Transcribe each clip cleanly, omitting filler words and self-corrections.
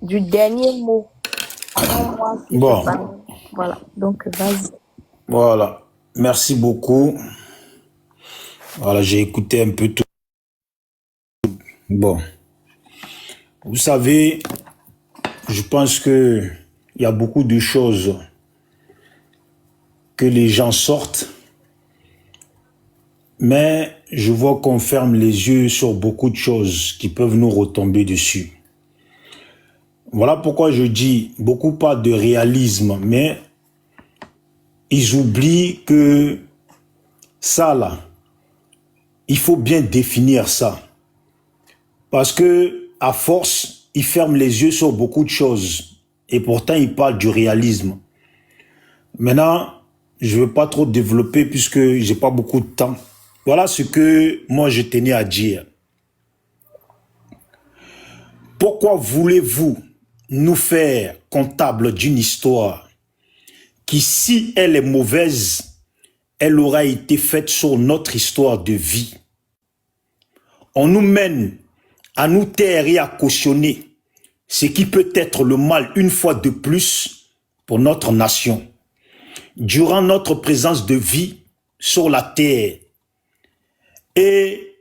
du dernier mot. Avant moi, si je Bon, parle. Voilà. Donc, vas-y. voilà. Merci beaucoup. Voilà, j'ai écouté un peu tout. Bon, vous savez, je pense que il y a beaucoup de choses que les gens sortent, mais je vois qu'on ferme les yeux sur beaucoup de choses qui peuvent nous retomber dessus. Voilà pourquoi je dis, beaucoup parlent de réalisme, mais ils oublient que ça là, il faut bien définir ça. Parce que à force, ils ferment les yeux sur beaucoup de choses. Et pourtant, ils parlent du réalisme. Maintenant, je ne veux pas trop développer puisque j'ai pas beaucoup de temps. Voilà ce que moi je tenais à dire. Pourquoi voulez-vous nous faire comptable d'une histoire qui, si elle est mauvaise, elle aura été faite sur notre histoire de vie? On nous mène à nous taire et à cautionner ce qui peut être le mal une fois de plus pour notre nation. Durant notre présence de vie sur la terre, et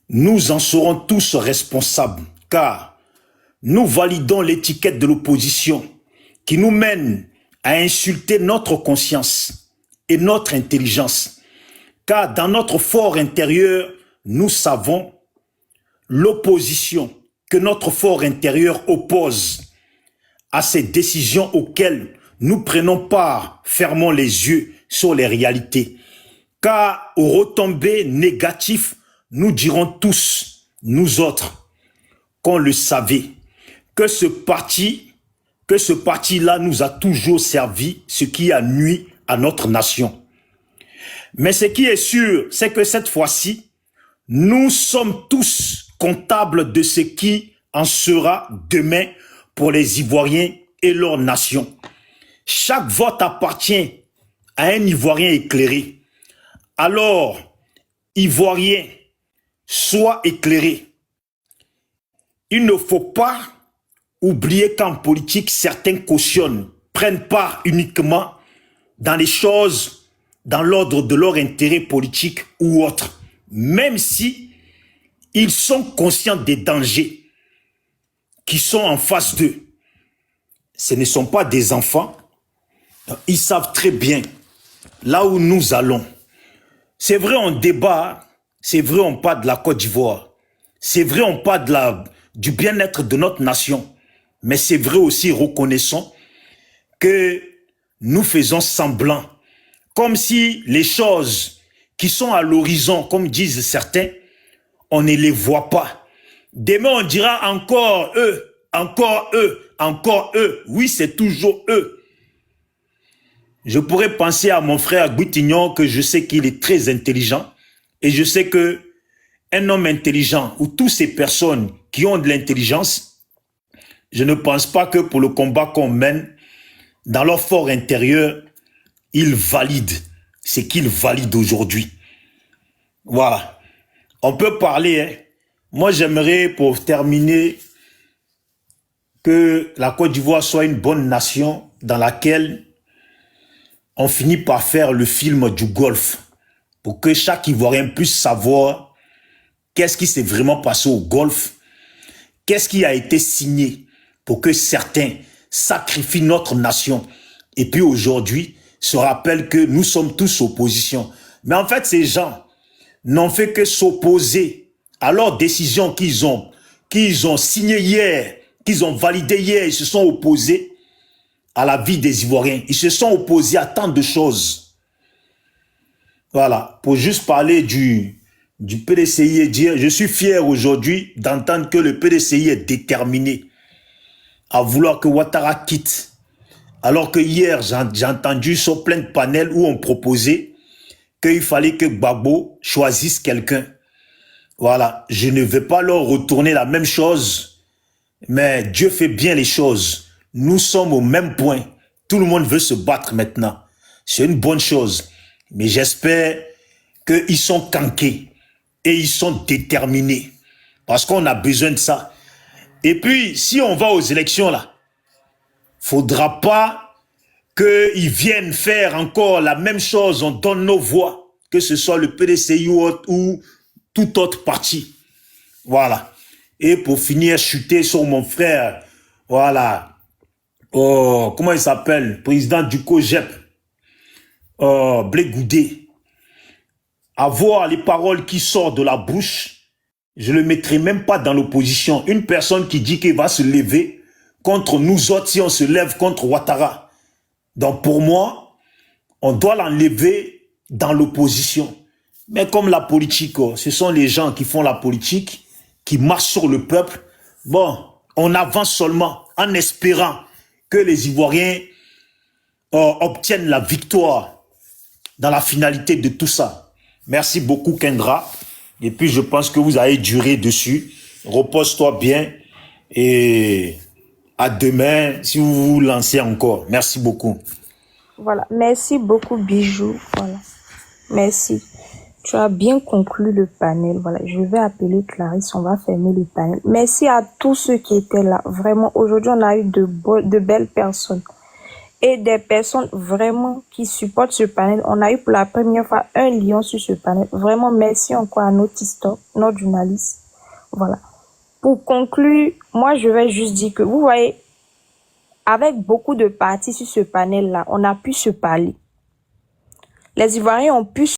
nous en serons tous responsables, car nous validons l'étiquette de l'opposition qui nous mène à insulter notre conscience et notre intelligence, car dans notre fort intérieur, nous savons l'opposition que notre fort intérieur oppose à ces décisions auxquelles nous prenons part, fermons les yeux sur les réalités. Car aux retombées négatives, nous dirons tous, nous autres, qu'on le savait, que ce parti-là nous a toujours servi, ce qui a nui à notre nation. Mais ce qui est sûr, c'est que cette fois-ci, nous sommes tous comptables de ce qui en sera demain pour les Ivoiriens et leur nation. Chaque vote appartient à un Ivoirien éclairé. Alors, Ivoiriens, sois éclairés. Il ne faut pas oublier qu'en politique, certains cautionnent, prennent part uniquement dans les choses, dans l'ordre de leur intérêt politique ou autre, même si ils sont conscients des dangers qui sont en face d'eux. Ce ne sont pas des enfants. Ils savent très bien là où nous allons. C'est vrai, on débat. C'est vrai, on parle de la Côte d'Ivoire. C'est vrai, on parle du bien-être de notre nation. Mais c'est vrai aussi, reconnaissons que nous faisons semblant, comme si les choses qui sont à l'horizon, comme disent certains, on ne les voit pas. Demain, on dira encore eux, encore eux, encore eux. Oui, c'est toujours eux. Je pourrais penser à mon frère Goutignon, que je sais qu'il est très intelligent, et je sais que un homme intelligent, ou toutes ces personnes qui ont de l'intelligence, je ne pense pas que pour le combat qu'on mène, dans leur fort intérieur, ils valident ce qu'ils valident aujourd'hui. Voilà. On peut parler, hein. Moi, j'aimerais, pour terminer, que la Côte d'Ivoire soit une bonne nation dans laquelle on finit par faire le film du Golfe, pour que chaque Ivoirien puisse savoir qu'est-ce qui s'est vraiment passé au Golfe, qu'est-ce qui a été signé pour que certains sacrifient notre nation et puis aujourd'hui se rappellent que nous sommes tous opposition. Mais en fait, ces gens n'ont fait que s'opposer à leurs décisions qu'ils ont signées hier, qu'ils ont validées hier. Ils se sont opposés à la vie des Ivoiriens. Ils se sont opposés à tant de choses. Voilà, pour juste parler du PDCI et dire, je suis fier aujourd'hui d'entendre que le PDCI est déterminé à vouloir que Ouattara quitte. Alors que hier, j'ai entendu sur plein de panels où on proposait qu'il fallait que Gbagbo choisisse quelqu'un. Voilà, je ne vais pas leur retourner la même chose, mais Dieu fait bien les choses. Nous sommes au même point. Tout le monde veut se battre maintenant. C'est une bonne chose. Mais j'espère qu'ils sont cankés et ils sont déterminés. Parce qu'on a besoin de ça. Et puis, si on va aux élections là, faudra pas qu'ils viennent faire encore la même chose, on donne nos voix, que ce soit le PDCI ou tout autre parti. Voilà. Et pour finir, chuter sur mon frère, voilà, oh, comment il s'appelle, président du COGEP, Blé Goudé, avoir les paroles qui sortent de la bouche, je ne le mettrai même pas dans l'opposition. Une personne qui dit qu'il va se lever contre nous autres si on se lève contre Ouattara. Donc pour moi, on doit l'enlever dans l'opposition. Mais comme la politique, ce sont les gens qui font la politique, qui marchent sur le peuple, bon, on avance seulement en espérant que les Ivoiriens obtiennent la victoire dans la finalité de tout ça. Merci beaucoup Kendra. Et puis je pense que vous avez duré dessus. Repose-toi bien et à demain si vous vous lancez encore. Merci beaucoup. Voilà. Merci beaucoup, Bijou. Voilà. Merci. Tu as bien conclu le panel. Voilà. Je vais appeler Clarisse. On va fermer le panel. Merci à tous ceux qui étaient là. Vraiment, aujourd'hui, on a eu de belles personnes. Et des personnes vraiment qui supportent ce panel. On a eu pour la première fois un lion sur ce panel. Vraiment, merci encore à notre histoire, notre journaliste. Voilà. Pour conclure, moi, je vais juste dire que, vous voyez, avec beaucoup de partis sur ce panel-là, on a pu se parler. Les Ivoiriens ont pu